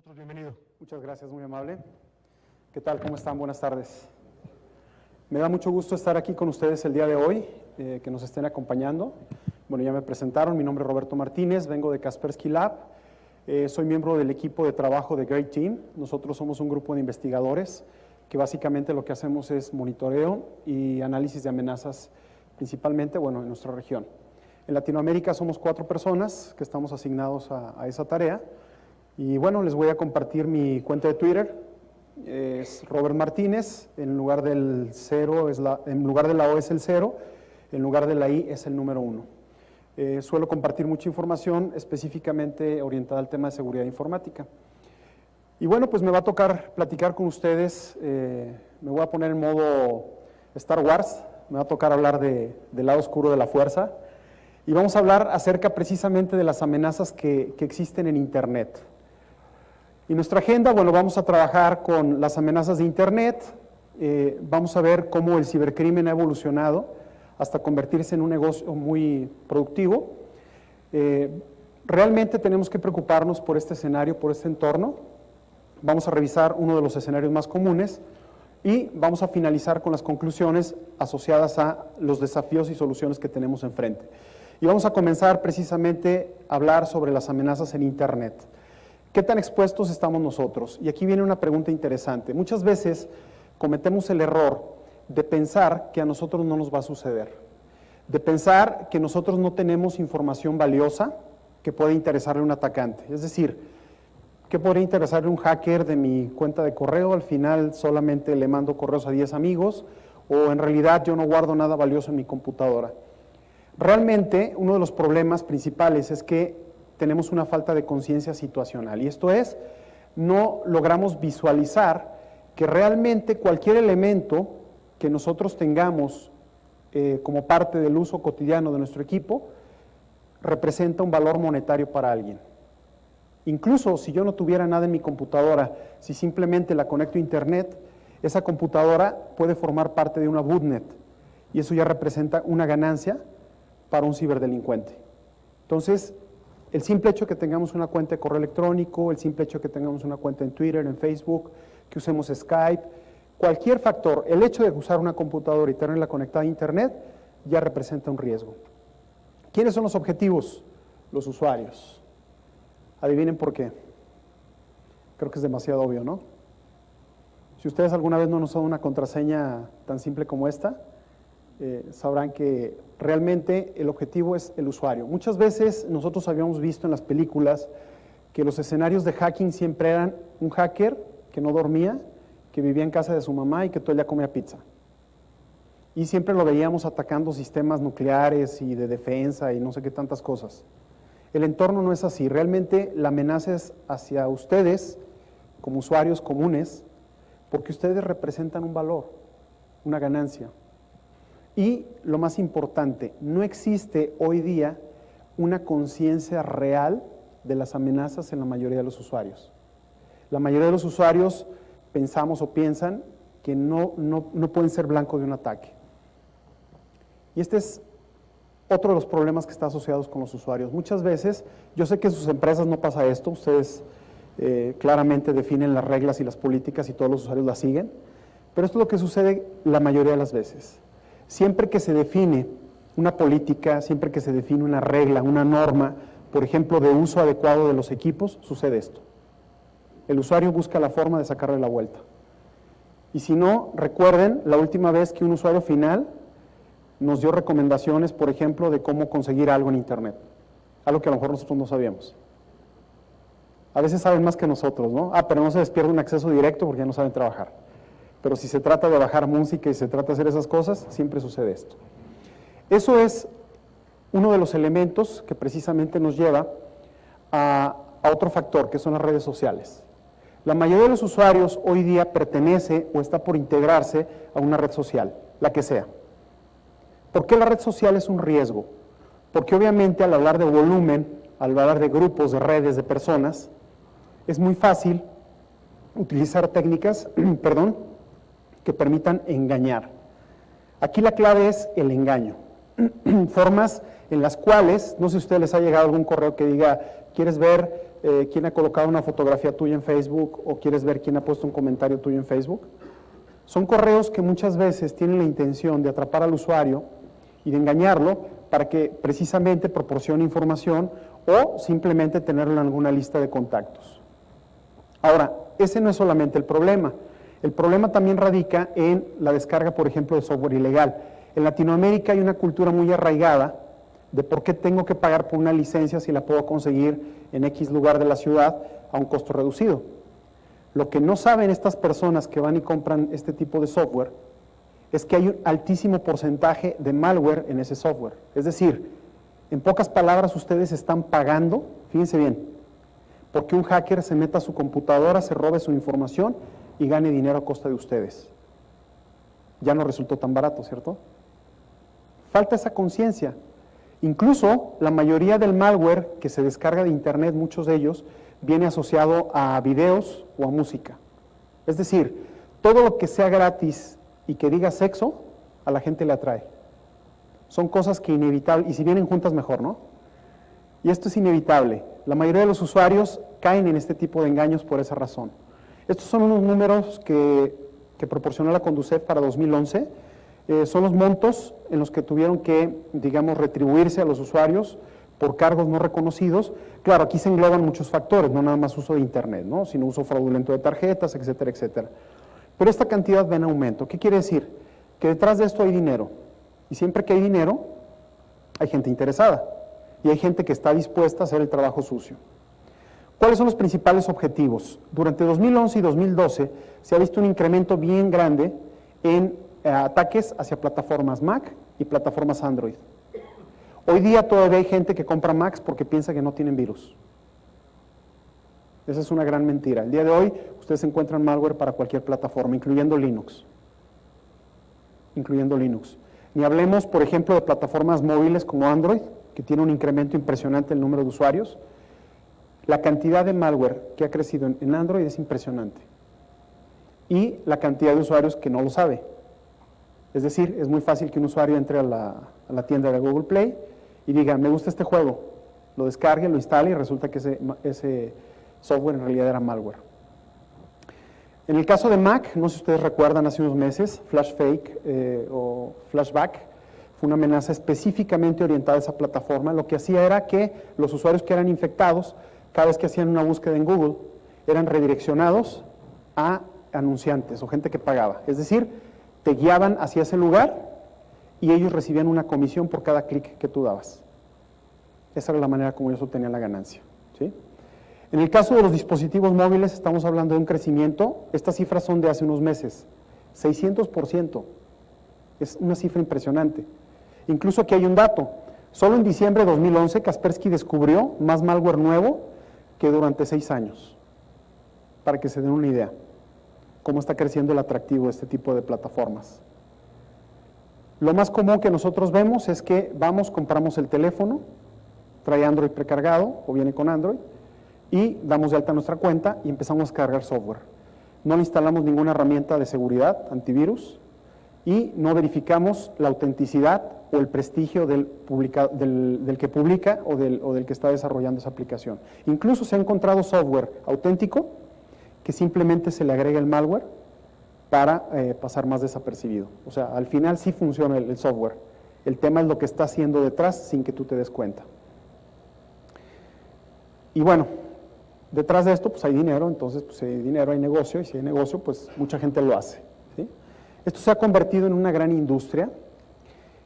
nosotros, bienvenido. Muchas gracias, muy amable. ¿Qué tal? ¿Cómo están? Buenas tardes. Me da mucho gusto estar aquí con ustedes el día de hoy, que nos estén acompañando. Bueno, ya me presentaron, mi nombre es Roberto Martínez, vengo de Kaspersky Lab, soy miembro del equipo de trabajo de Great Team. Nosotros somos un grupo de investigadores que básicamente lo que hacemos es monitoreo y análisis de amenazas, principalmente, bueno, en nuestra región. En Latinoamérica somos 4 personas que estamos asignados a esa tarea. Y bueno, les voy a compartir mi cuenta de Twitter, es Robert Martínez, en lugar del 0, en lugar de la O es el 0, en lugar de la I es el número 1. Suelo compartir mucha información específicamente orientada al tema de seguridad informática. Y bueno, pues me va a tocar platicar con ustedes, me voy a poner en modo Star Wars, me va a tocar hablar del lado oscuro de la fuerza, y vamos a hablar acerca precisamente de las amenazas que existen en Internet. Y nuestra agenda, bueno, vamos a trabajar con las amenazas de Internet, vamos a ver cómo el cibercrimen ha evolucionado hasta convertirse en un negocio muy productivo. Realmente tenemos que preocuparnos por este escenario, por este entorno. Vamos a revisar uno de los escenarios más comunes y vamos a finalizar con las conclusiones asociadas a los desafíos y soluciones que tenemos enfrente. Y vamos a comenzar precisamente a hablar sobre las amenazas en Internet. ¿Qué tan expuestos estamos nosotros? Y aquí viene una pregunta interesante. Muchas veces cometemos el error de pensar que a nosotros no nos va a suceder, de pensar que nosotros no tenemos información valiosa que pueda interesarle a un atacante. Es decir, ¿qué podría interesarle a un hacker de mi cuenta de correo? Al final solamente le mando correos a 10 amigos, o en realidad yo no guardo nada valioso en mi computadora. Realmente, uno de los problemas principales es que tenemos una falta de conciencia situacional, y esto es, no logramos visualizar que realmente cualquier elemento que nosotros tengamos como parte del uso cotidiano de nuestro equipo representa un valor monetario para alguien. Incluso si yo no tuviera nada en mi computadora, si simplemente la conecto a Internet, esa computadora puede formar parte de una botnet, y eso ya representa una ganancia para un ciberdelincuente. Entonces, el simple hecho de que tengamos una cuenta de correo electrónico, el simple hecho de que tengamos una cuenta en Twitter, en Facebook, que usemos Skype, cualquier factor, el hecho de usar una computadora y tenerla conectada a Internet, ya representa un riesgo. ¿Quiénes son los objetivos? Los usuarios. Adivinen por qué. Creo que es demasiado obvio, ¿no? Si ustedes alguna vez no han usado una contraseña tan simple como esta, sabrán que realmente el objetivo es el usuario. Muchas veces nosotros habíamos visto en las películas que los escenarios de hacking siempre eran un hacker que no dormía, que vivía en casa de su mamá y que todo el día comía pizza. Y siempre lo veíamos atacando sistemas nucleares y de defensa y no sé qué tantas cosas. El entorno no es así. Realmente la amenaza es hacia ustedes como usuarios comunes, porque ustedes representan un valor, una ganancia. Y lo más importante, no existe hoy día una conciencia real de las amenazas en la mayoría de los usuarios. La mayoría de los usuarios pensamos o piensan que no pueden ser blanco de un ataque. Y este es otro de los problemas que está asociados con los usuarios. Muchas veces, yo sé que en sus empresas no pasa esto, ustedes claramente definen las reglas y las políticas y todos los usuarios las siguen, pero esto es lo que sucede la mayoría de las veces. Siempre que se define una política, siempre que se define una regla, una norma, por ejemplo, de uso adecuado de los equipos, sucede esto. El usuario busca la forma de sacarle la vuelta. Y si no, recuerden la última vez que un usuario final nos dio recomendaciones, por ejemplo, de cómo conseguir algo en Internet. Algo que a lo mejor nosotros no sabíamos. A veces saben más que nosotros, ¿no? Pero no se les pierde un acceso directo porque ya no saben trabajar. Pero si se trata de bajar música y se trata de hacer esas cosas, siempre sucede esto. Eso es uno de los elementos que precisamente nos lleva a otro factor, que son las redes sociales. La mayoría de los usuarios hoy día pertenece o está por integrarse a una red social, la que sea. ¿Por qué la red social es un riesgo? Porque obviamente al hablar de volumen, al hablar de grupos, de redes, de personas, es muy fácil utilizar técnicas, que permitan engañar. Aquí la clave es el engaño. Formas en las cuales, no sé si a ustedes les ha llegado algún correo que diga, ¿quieres ver quién ha colocado una fotografía tuya en Facebook o quieres ver quién ha puesto un comentario tuyo en Facebook? Son correos que muchas veces tienen la intención de atrapar al usuario y de engañarlo para que precisamente proporcione información o simplemente tenerlo en alguna lista de contactos. Ahora, ese no es solamente el problema. El problema también radica en la descarga, por ejemplo, de software ilegal. En Latinoamérica hay una cultura muy arraigada de por qué tengo que pagar por una licencia si la puedo conseguir en X lugar de la ciudad a un costo reducido. Lo que no saben estas personas que van y compran este tipo de software es que hay un altísimo porcentaje de malware en ese software. Es decir, en pocas palabras, ustedes están pagando, fíjense bien, porque un hacker se meta a su computadora, se robe su información y gane dinero a costa de ustedes. Ya no resultó tan barato, ¿cierto? Falta esa conciencia. Incluso la mayoría del malware que se descarga de internet, muchos de ellos, viene asociado a videos o a música. Es decir, todo lo que sea gratis y que diga sexo, a la gente le atrae. Son cosas que inevitable, y si vienen juntas mejor, ¿no? Y esto es inevitable. La mayoría de los usuarios caen en este tipo de engaños por esa razón. Estos son unos números que proporcionó la Conducef para 2011. Son los montos en los que tuvieron que, digamos, retribuirse a los usuarios por cargos no reconocidos. Claro, aquí se engloban muchos factores, no nada más uso de internet, ¿no? Sino uso fraudulento de tarjetas, etcétera, etcétera. Pero esta cantidad va en aumento. ¿Qué quiere decir? Que detrás de esto hay dinero. Y siempre que hay dinero, hay gente interesada. Y hay gente que está dispuesta a hacer el trabajo sucio. ¿Cuáles son los principales objetivos? Durante 2011 y 2012 se ha visto un incremento bien grande en ataques hacia plataformas Mac y plataformas Android. Hoy día todavía hay gente que compra Macs porque piensa que no tienen virus. Esa es una gran mentira. El día de hoy ustedes encuentran malware para cualquier plataforma, incluyendo Linux. Ni hablemos, por ejemplo, de plataformas móviles como Android, que tiene un incremento impresionante en el número de usuarios. La cantidad de malware que ha crecido en Android es impresionante. Y la cantidad de usuarios que no lo sabe. Es decir, es muy fácil que un usuario entre a la tienda de Google Play y diga, me gusta este juego, lo descargue, lo instale y resulta que ese software en realidad era malware. En el caso de Mac, no sé si ustedes recuerdan hace unos meses, FlashFake o Flashback, fue una amenaza específicamente orientada a esa plataforma. Lo que hacía era que los usuarios que eran infectados, cada vez que hacían una búsqueda en Google, eran redireccionados a anunciantes o gente que pagaba. Es decir, te guiaban hacia ese lugar y ellos recibían una comisión por cada clic que tú dabas. Esa era la manera como ellos obtenían la ganancia, ¿sí? En el caso de los dispositivos móviles estamos hablando de un crecimiento, estas cifras son de hace unos meses, 600%, es una cifra impresionante. Incluso aquí hay un dato, solo en diciembre de 2011 Kaspersky descubrió más malware nuevo que durante 6 años, para que se den una idea cómo está creciendo el atractivo de este tipo de plataformas. Lo más común que nosotros vemos es que vamos, compramos el teléfono, trae Android precargado o viene con Android, y damos de alta nuestra cuenta y empezamos a cargar software. No le instalamos ninguna herramienta de seguridad, antivirus, y no verificamos la autenticidad o el prestigio del que publica o del que está desarrollando esa aplicación. Incluso se ha encontrado software auténtico que simplemente se le agrega el malware para pasar más desapercibido. O sea, al final sí funciona el software. El tema es lo que está haciendo detrás sin que tú te des cuenta. Y bueno, detrás de esto pues hay dinero, entonces pues si hay dinero hay negocio, y si hay negocio pues mucha gente lo hace, ¿sí? Esto se ha convertido en una gran industria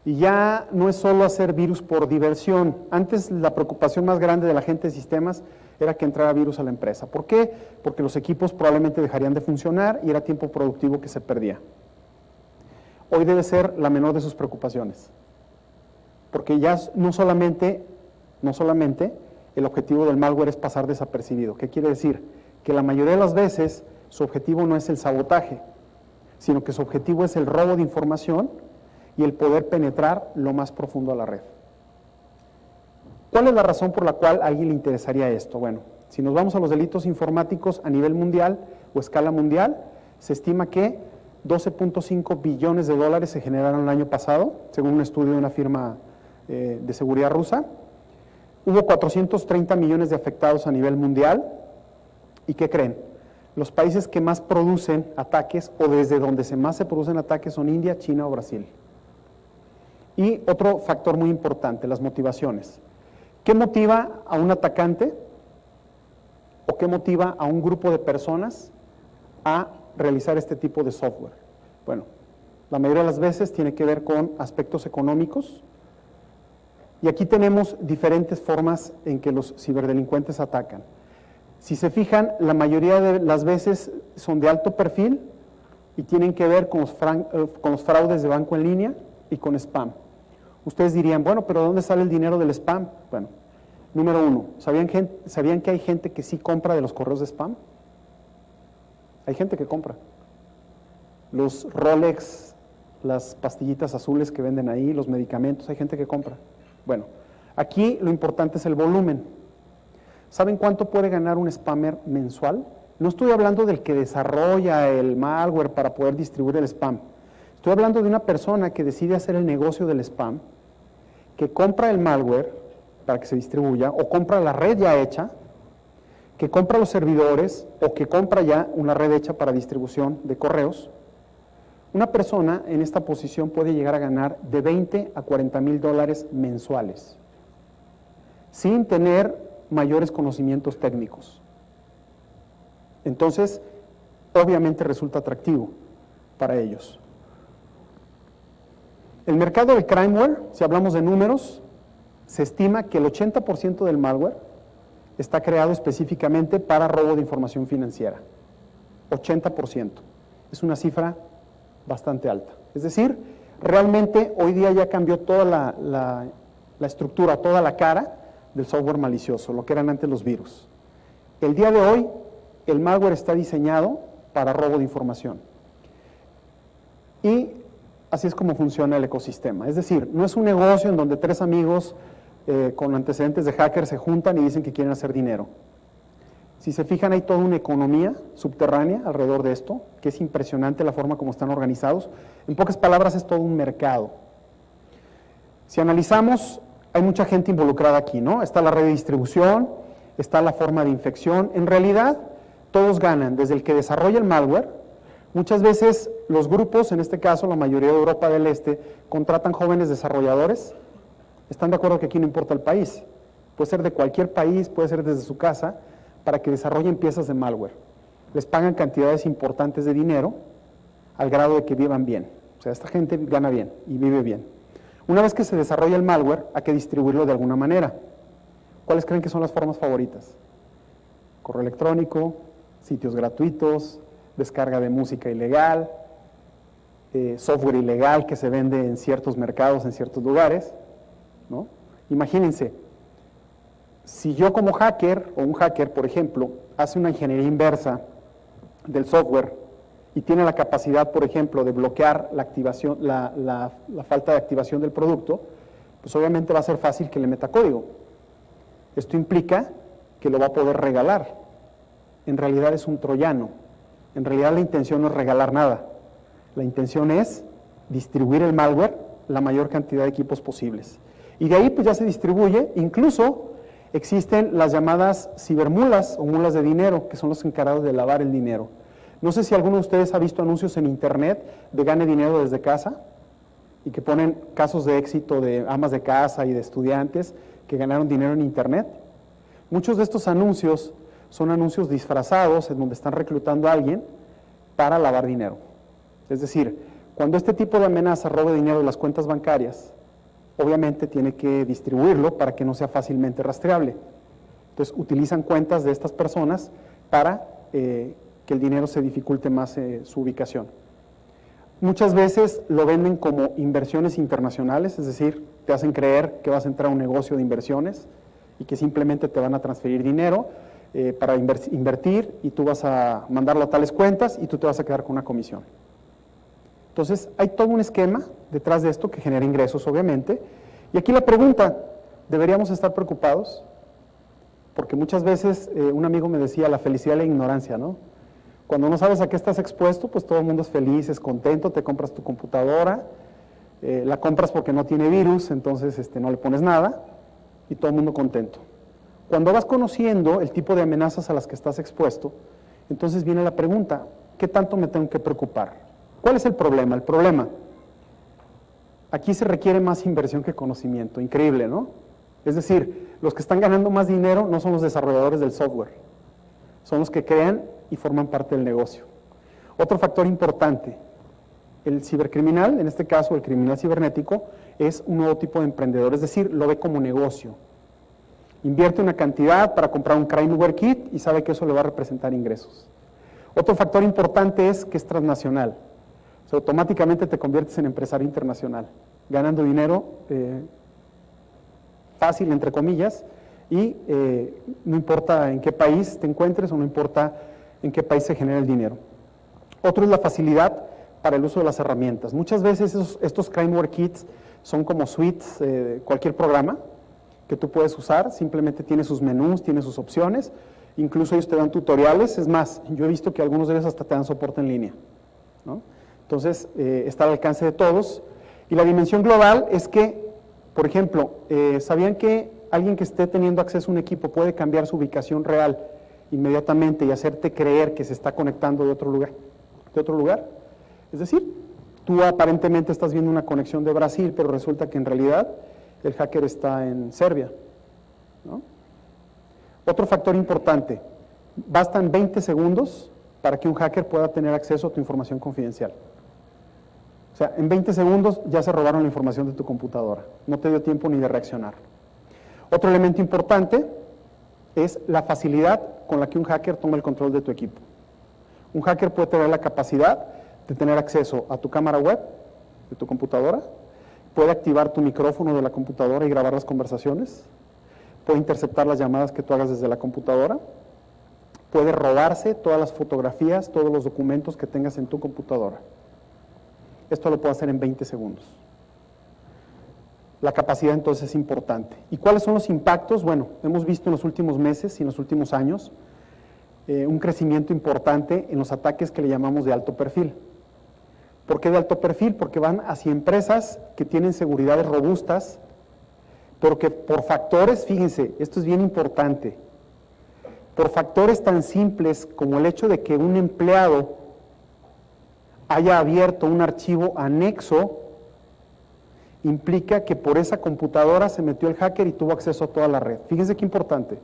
y ya no es solo hacer virus por diversión. Antes la preocupación más grande de la gente de sistemas era que entrara virus a la empresa. ¿Por qué? Porque los equipos probablemente dejarían de funcionar y era tiempo productivo que se perdía. Hoy debe ser la menor de sus preocupaciones, porque ya no solamente el objetivo del malware es pasar desapercibido. ¿Qué quiere decir? Que la mayoría de las veces su objetivo no es el sabotaje, sino que su objetivo es el robo de información y el poder penetrar lo más profundo a la red. ¿Cuál es la razón por la cual a alguien le interesaría esto? Bueno, si nos vamos a los delitos informáticos a nivel mundial o escala mundial, se estima que 12.5 billones de dólares se generaron el año pasado, según un estudio de una firma de seguridad rusa. Hubo 430 millones de afectados a nivel mundial. ¿Y qué creen? Los países que más producen ataques o desde donde más se producen ataques son India, China o Brasil. Y otro factor muy importante, las motivaciones. ¿Qué motiva a un atacante o qué motiva a un grupo de personas a realizar este tipo de software? Bueno, la mayoría de las veces tiene que ver con aspectos económicos. Y aquí tenemos diferentes formas en que los ciberdelincuentes atacan. Si se fijan, la mayoría de las veces son de alto perfil y tienen que ver con los fraudes de banco en línea y con spam. Ustedes dirían, bueno, pero ¿de dónde sale el dinero del spam? Bueno, número uno, ¿sabían que hay gente que sí compra de los correos de spam? Hay gente que compra. Los Rolex, las pastillitas azules que venden ahí, los medicamentos, hay gente que compra. Bueno, aquí lo importante es el volumen. ¿Saben cuánto puede ganar un spammer mensual? No estoy hablando del que desarrolla el malware para poder distribuir el spam. Estoy hablando de una persona que decide hacer el negocio del spam, que compra el malware para que se distribuya, o compra la red ya hecha, que compra los servidores, o que compra ya una red hecha para distribución de correos. Una persona en esta posición puede llegar a ganar de 20 a 40 mil dólares mensuales, sin tener mayores conocimientos técnicos. Entonces, obviamente resulta atractivo para ellos. El mercado del crimeware, si hablamos de números, se estima que el 80% del malware está creado específicamente para robo de información financiera. 80%. Es una cifra bastante alta. Es decir, realmente hoy día ya cambió toda la estructura, toda la cara del software malicioso, lo que eran antes los virus. El día de hoy, el malware está diseñado para robo de información. Y así es como funciona el ecosistema. Es decir, no es un negocio en donde tres amigos con antecedentes de hacker se juntan y dicen que quieren hacer dinero. Si se fijan, hay toda una economía subterránea alrededor de esto, que es impresionante la forma como están organizados. En pocas palabras, es todo un mercado. Si analizamos, hay mucha gente involucrada aquí, ¿no? Está la red de distribución, está la forma de infección. En realidad, todos ganan, desde el que desarrolla el malware. Muchas veces los grupos, en este caso la mayoría de Europa del Este, contratan jóvenes desarrolladores. ¿Están de acuerdo que aquí no importa el país? Puede ser de cualquier país, puede ser desde su casa, para que desarrollen piezas de malware. Les pagan cantidades importantes de dinero al grado de que vivan bien. O sea, esta gente gana bien y vive bien. Una vez que se desarrolla el malware, hay que distribuirlo de alguna manera. ¿Cuáles creen que son las formas favoritas? Correo electrónico, sitios gratuitos, descarga de música ilegal, software ilegal que se vende en ciertos mercados, en ciertos lugares, ¿no? Imagínense, si yo como hacker, o un hacker, por ejemplo, hace una ingeniería inversa del software y tiene la capacidad, por ejemplo, de bloquear la activación, la falta de activación del producto, pues obviamente va a ser fácil que le meta código. Esto implica que lo va a poder regalar. En realidad es un troyano. En realidad la intención no es regalar nada. La intención es distribuir el malware la mayor cantidad de equipos posibles. Y de ahí pues ya se distribuye, incluso existen las llamadas cibermulas o mulas de dinero, que son los encargados de lavar el dinero. No sé si alguno de ustedes ha visto anuncios en internet de gane dinero desde casa y que ponen casos de éxito de amas de casa y de estudiantes que ganaron dinero en internet. Muchos de estos anuncios son anuncios disfrazados en donde están reclutando a alguien para lavar dinero. Es decir, cuando este tipo de amenaza robe dinero de las cuentas bancarias, obviamente tiene que distribuirlo para que no sea fácilmente rastreable. Entonces utilizan cuentas de estas personas para que el dinero se dificulte más su ubicación. Muchas veces lo venden como inversiones internacionales, es decir, te hacen creer que vas a entrar a un negocio de inversiones y que simplemente te van a transferir dinero para invertir y tú vas a mandarlo a tales cuentas y tú te vas a quedar con una comisión. Entonces, hay todo un esquema detrás de esto que genera ingresos, obviamente. Y aquí la pregunta, ¿deberíamos estar preocupados? Porque muchas veces un amigo me decía, la felicidad y la ignorancia, ¿no? Cuando no sabes a qué estás expuesto, pues todo el mundo es feliz, es contento, te compras tu computadora, La compras porque no tiene virus, entonces no le pones nada y todo el mundo contento. Cuando vas conociendo el tipo de amenazas a las que estás expuesto, entonces viene la pregunta, ¿qué tanto me tengo que preocupar? ¿Cuál es el problema? El problema, aquí se requiere más inversión que conocimiento, increíble, ¿no? Es decir, los que están ganando más dinero no son los desarrolladores del software, son los que crean y forman parte del negocio. Otro factor importante, el cibercriminal, en este caso el criminal cibernético, es un nuevo tipo de emprendedor, es decir, lo ve como negocio. Invierte una cantidad para comprar un crimeware kit y sabe que eso le va a representar ingresos. Otro factor importante es que es transnacional. O sea, automáticamente te conviertes en empresario internacional, ganando dinero fácil, entre comillas, y no importa en qué país te encuentres o no importa en qué país se genera el dinero. Otro es la facilidad para el uso de las herramientas. Muchas veces estos crimeware kits son como suites, cualquier programa que tú puedes usar, simplemente tiene sus menús, tiene sus opciones, incluso ellos te dan tutoriales, es más, yo he visto que algunos de ellos hasta te dan soporte en línea, ¿no? Entonces, está al alcance de todos. Y la dimensión global es que, por ejemplo, ¿sabían que alguien que esté teniendo acceso a un equipo puede cambiar su ubicación real inmediatamente y hacerte creer que se está conectando de otro lugar? Es decir, tú aparentemente estás viendo una conexión de Brasil, pero resulta que en realidad el hacker está en Serbia, ¿no? Otro factor importante, bastan 20 segundos para que un hacker pueda tener acceso a tu información confidencial. O sea, en 20 segundos ya se robaron la información de tu computadora, no te dio tiempo ni de reaccionar. Otro elemento importante es la facilidad con la que un hacker toma el control de tu equipo. Un hacker puede tener la capacidad de tener acceso a tu cámara web de tu computadora, puede activar tu micrófono de la computadora y grabar las conversaciones, puede interceptar las llamadas que tú hagas desde la computadora, puede robarse todas las fotografías, todos los documentos que tengas en tu computadora. Esto lo puede hacer en 20 segundos. La capacidad entonces es importante. ¿Y cuáles son los impactos? Bueno, hemos visto en los últimos meses y en los últimos años un crecimiento importante en los ataques que le llamamos de alto perfil. ¿Por qué de alto perfil? Porque van hacia empresas que tienen seguridades robustas, pero que por factores, fíjense, esto es bien importante, por factores tan simples como el hecho de que un empleado haya abierto un archivo anexo, implica que por esa computadora se metió el hacker y tuvo acceso a toda la red. Fíjense qué importante.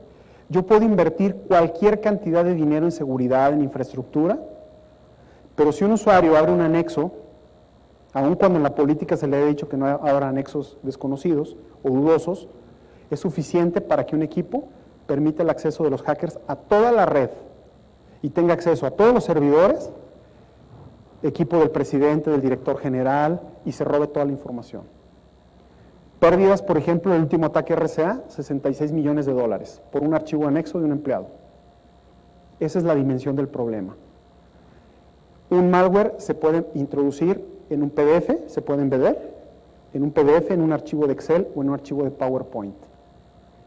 Yo puedo invertir cualquier cantidad de dinero en seguridad, en infraestructura, pero si un usuario abre un anexo, aun cuando en la política se le haya dicho que no habrá anexos desconocidos o dudosos, es suficiente para que un equipo permita el acceso de los hackers a toda la red y tenga acceso a todos los servidores, equipo del presidente, del director general, y se robe toda la información. Pérdidas, por ejemplo, el último ataque RCA, 66 millones de dólares por un archivo anexo de un empleado. Esa es la dimensión del problema. Un malware se puede introducir en un PDF, se puede embeder en un PDF, en un archivo de Excel o en un archivo de PowerPoint.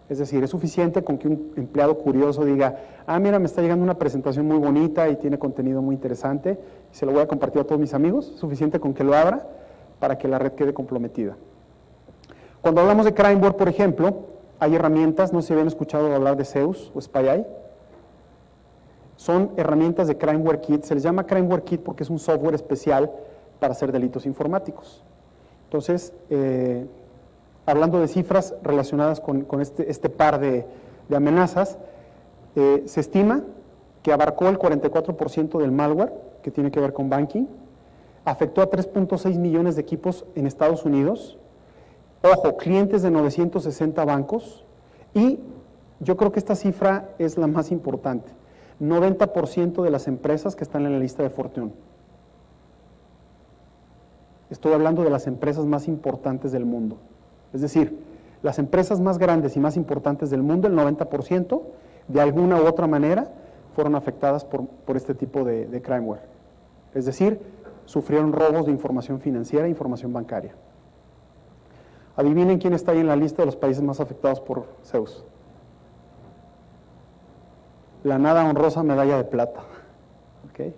Es decir, es suficiente con que un empleado curioso diga, ah, mira, me está llegando una presentación muy bonita y tiene contenido muy interesante, y se lo voy a compartir a todos mis amigos, es suficiente con que lo abra para que la red quede comprometida. Cuando hablamos de crimeware, por ejemplo, hay herramientas, no sé si habían escuchado hablar de Zeus o SpyEye, son herramientas de crimeware kit, se les llama crimeware kit porque es un software especial para hacer delitos informáticos. Entonces, hablando de cifras relacionadas con este par de amenazas, se estima que abarcó el 44% del malware que tiene que ver con banking, afectó a 3.6 millones de equipos en Estados Unidos, ojo, clientes de 960 bancos, y yo creo que esta cifra es la más importante, 90% de las empresas que están en la lista de Fortune. Estoy hablando de las empresas más importantes del mundo. Es decir, las empresas más grandes y más importantes del mundo, el 90%, de alguna u otra manera, fueron afectadas por este tipo de crimeware. Es decir, sufrieron robos de información financiera e información bancaria. Adivinen quién está ahí en la lista de los países más afectados por Zeus. La nada honrosa medalla de plata. ¿Okay?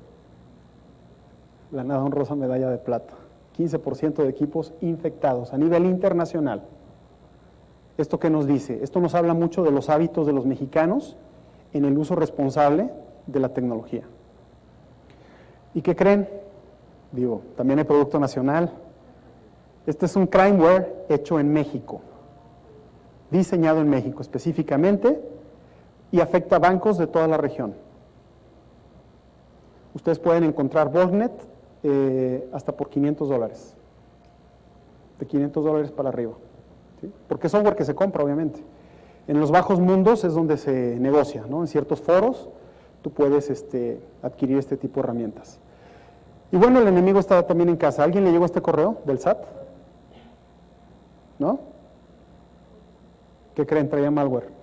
La nada honrosa medalla de plata. 15% de equipos infectados a nivel internacional. ¿Esto qué nos dice? Esto nos habla mucho de los hábitos de los mexicanos en el uso responsable de la tecnología. ¿Y qué creen? Digo, también hay producto nacional. Este es un crimeware hecho en México, diseñado en México específicamente y afecta a bancos de toda la región. Ustedes pueden encontrar botnet hasta por $500, de $500 para arriba, ¿sí? Porque es software que se compra, obviamente. En los bajos mundos es donde se negocia, ¿no? En ciertos foros tú puedes adquirir este tipo de herramientas. Y bueno, el enemigo está también en casa. ¿Alguien le llegó este correo del SAT? ¿No? ¿Qué creen? Traía malware.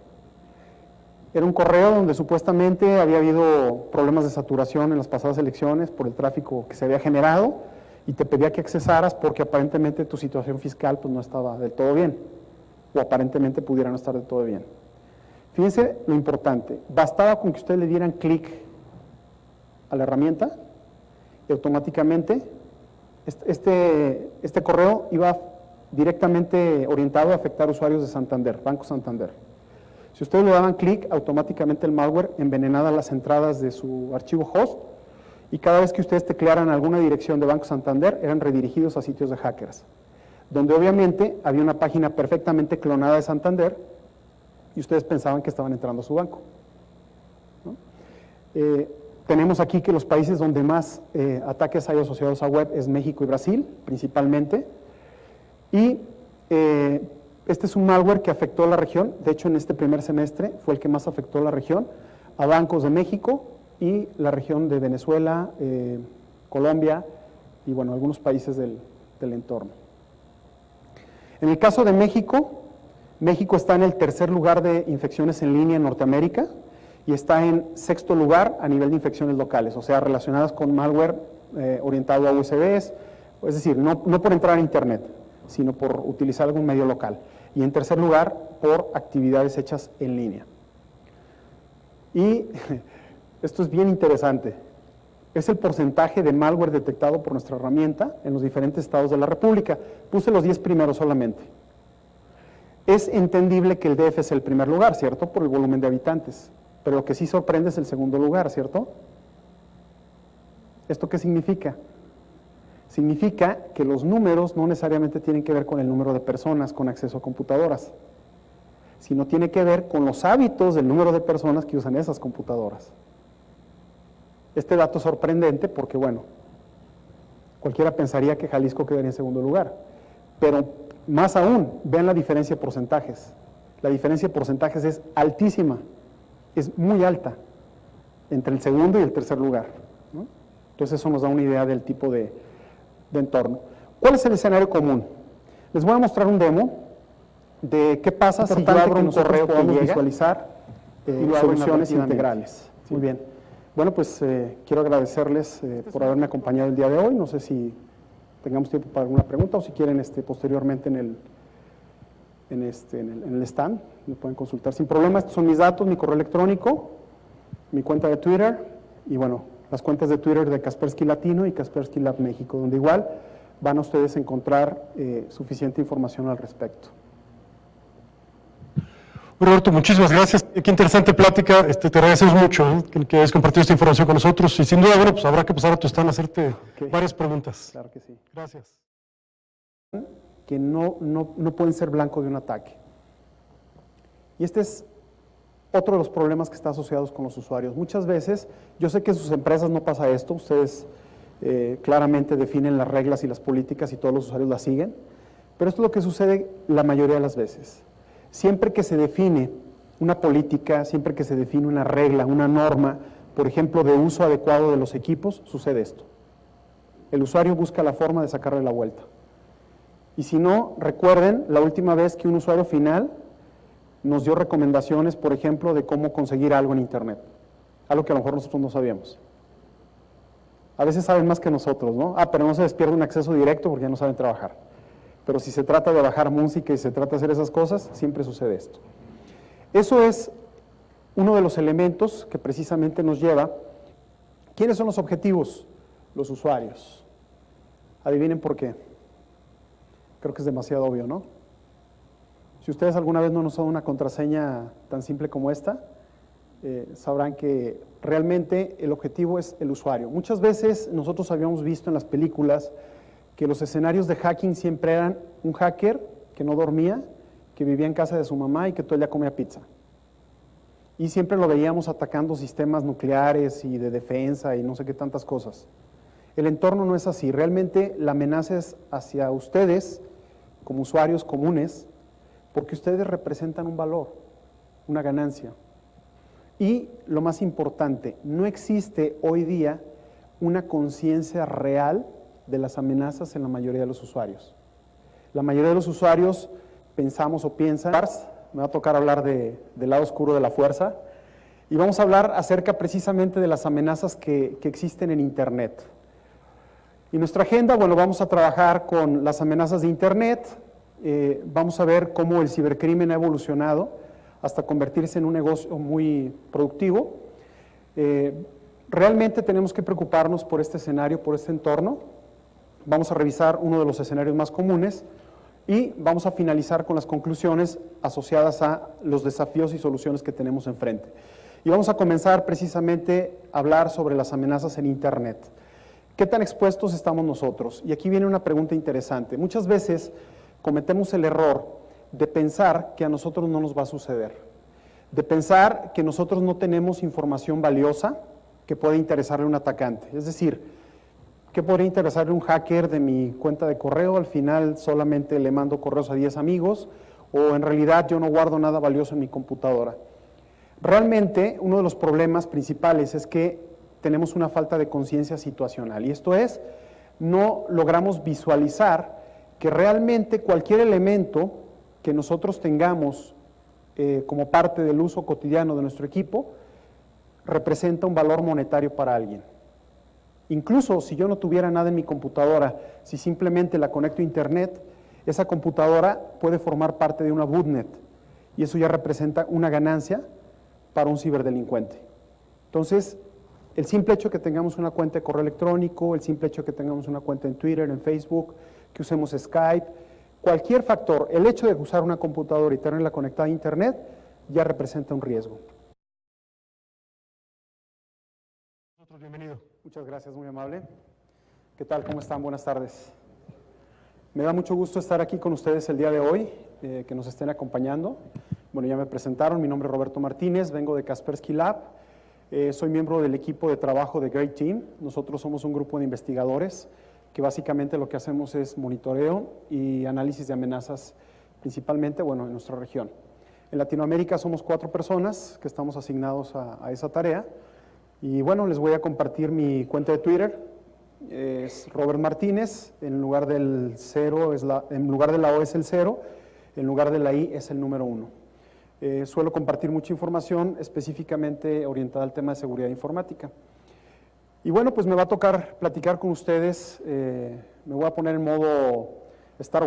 Era un correo donde supuestamente había habido problemas de saturación en las pasadas elecciones por el tráfico que se había generado y te pedía que accesaras porque aparentemente tu situación fiscal pues, no estaba del todo bien, o aparentemente pudiera no estar del todo bien. Fíjense lo importante, bastaba con que ustedes le dieran clic a la herramienta y automáticamente este correo iba directamente orientado a afectar usuarios de Santander, Banco Santander. Si ustedes le daban clic, automáticamente el malware envenenaba las entradas de su archivo host y cada vez que ustedes teclearan alguna dirección de Banco Santander, eran redirigidos a sitios de hackers, donde obviamente había una página perfectamente clonada de Santander y ustedes pensaban que estaban entrando a su banco, ¿no? Tenemos aquí que los países donde más ataques hay asociados a web es México y Brasil, principalmente, y este es un malware que afectó a la región. De hecho, en este primer semestre fue el que más afectó a la región, a bancos de México y la región de Venezuela, Colombia y, bueno, algunos países del entorno. En el caso de México, México está en el tercer lugar de infecciones en línea en Norteamérica y está en sexto lugar a nivel de infecciones locales, o sea, relacionadas con malware orientado a USBs, es decir, no por entrar a Internet, sino por utilizar algún medio local. Y en tercer lugar, por actividades hechas en línea. Y esto es bien interesante. Es el porcentaje de malware detectado por nuestra herramienta en los diferentes estados de la República. Puse los 10 primeros solamente. Es entendible que el DF es el primer lugar, ¿cierto? Por el volumen de habitantes. Pero lo que sí sorprende es el segundo lugar, ¿cierto? ¿Esto qué significa? Significa que los números no necesariamente tienen que ver con el número de personas con acceso a computadoras, sino tiene que ver con los hábitos del número de personas que usan esas computadoras. Este dato es sorprendente porque, bueno, cualquiera pensaría que Jalisco quedaría en segundo lugar, pero más aún, vean la diferencia de porcentajes. La diferencia de porcentajes es altísima, es muy alta, entre el segundo y el tercer lugar, ¿no? Entonces eso nos da una idea del tipo de entorno. ¿Cuál es el escenario común? Les voy a mostrar un demo de qué pasa si yo abro un correo que llega visualizar soluciones integrales. Sí. Muy bien. Bueno, pues quiero agradecerles por haberme acompañado el día de hoy. No sé si tengamos tiempo para alguna pregunta o si quieren posteriormente en el stand, me pueden consultar sin problema. Estos son mis datos, mi correo electrónico, mi cuenta de Twitter y bueno, las cuentas de Twitter de Kaspersky Latino y Kaspersky Lab México, donde igual van a ustedes a encontrar suficiente información al respecto. Roberto, muchísimas gracias. Qué interesante plática. Te agradecemos mucho que hayas compartido esta información con nosotros y sin duda, bueno, pues habrá que pasar a tu stand a hacerte varias preguntas. Claro que sí. Gracias. Que no pueden ser blanco de un ataque. Y este es otro de los problemas que está asociados con los usuarios. Muchas veces, yo sé que en sus empresas no pasa esto, ustedes claramente definen las reglas y las políticas y todos los usuarios las siguen, pero esto es lo que sucede la mayoría de las veces. Siempre que se define una política, siempre que se define una regla, una norma, por ejemplo, de uso adecuado de los equipos, sucede esto. El usuario busca la forma de sacarle la vuelta. Y si no, recuerden la última vez que un usuario final nos dio recomendaciones, por ejemplo, de cómo conseguir algo en Internet, algo que a lo mejor nosotros no sabíamos. A veces saben más que nosotros, ¿no? Pero no se les pierde un acceso directo porque ya no saben trabajar. Pero si se trata de bajar música y se trata de hacer esas cosas, siempre sucede esto. Eso es uno de los elementos que precisamente nos lleva. ¿Quiénes son los objetivos? Los usuarios. Adivinen por qué. Creo que es demasiado obvio, ¿no? Si ustedes alguna vez no han usado una contraseña tan simple como esta, sabrán que realmente el objetivo es el usuario. Muchas veces nosotros habíamos visto en las películas que los escenarios de hacking siempre eran un hacker que no dormía, que vivía en casa de su mamá y que todo el día comía pizza. Y siempre lo veíamos atacando sistemas nucleares y de defensa y no sé qué tantas cosas. El entorno no es así. Realmente la amenaza es hacia ustedes como usuarios comunes, porque ustedes representan un valor, una ganancia. Y lo más importante, no existe hoy día una conciencia real de las amenazas en la mayoría de los usuarios. La mayoría de los usuarios pensamos o piensan, me va a tocar hablar del lado oscuro de la fuerza, y vamos a hablar acerca precisamente de las amenazas que existen en Internet. Y nuestra agenda, bueno, vamos a trabajar con las amenazas de Internet, vamos a ver cómo el cibercrimen ha evolucionado hasta convertirse en un negocio muy productivo. Realmente tenemos que preocuparnos por este escenario, por este entorno. Vamos a revisar uno de los escenarios más comunes y vamos a finalizar con las conclusiones asociadas a los desafíos y soluciones que tenemos enfrente. Y vamos a comenzar precisamente a hablar sobre las amenazas en Internet. ¿Qué tan expuestos estamos nosotros? Y aquí viene una pregunta interesante. Muchas veces cometemos el error de pensar que a nosotros no nos va a suceder, de pensar que nosotros no tenemos información valiosa que pueda interesarle a un atacante. Es decir, ¿qué podría interesarle a un hacker de mi cuenta de correo? Al final solamente le mando correos a 10 amigos, o en realidad yo no guardo nada valioso en mi computadora. Realmente uno de los problemas principales es que tenemos una falta de conciencia situacional, y esto es, no logramos visualizar que realmente cualquier elemento que nosotros tengamos como parte del uso cotidiano de nuestro equipo representa un valor monetario para alguien. Incluso si yo no tuviera nada en mi computadora, si simplemente la conecto a Internet, esa computadora puede formar parte de una botnet y eso ya representa una ganancia para un ciberdelincuente. Entonces, el simple hecho de que tengamos una cuenta de correo electrónico, el simple hecho de que tengamos una cuenta en Twitter, en Facebook, que usemos Skype, cualquier factor, el hecho de usar una computadora y tenerla conectada a Internet ya representa un riesgo. Bienvenido. Muchas gracias, muy amable. ¿Qué tal? ¿Cómo están? Buenas tardes. Me da mucho gusto estar aquí con ustedes el día de hoy, que nos estén acompañando. Bueno, ya me presentaron, mi nombre es Roberto Martínez, vengo de Kaspersky Lab, soy miembro del equipo de trabajo de Great Team. Nosotros somos un grupo de investigadores que básicamente lo que hacemos es monitoreo y análisis de amenazas, principalmente, bueno, en nuestra región. En Latinoamérica somos 4 personas que estamos asignados a esa tarea. Y bueno, les voy a compartir mi cuenta de Twitter, es Robert Martínez, en lugar del 0, en lugar de la O es el 0, en lugar de la I es el número 1. Suelo compartir mucha información específicamente orientada al tema de seguridad informática. Y bueno, pues me va a tocar platicar con ustedes, me voy a poner en modo Star Wars.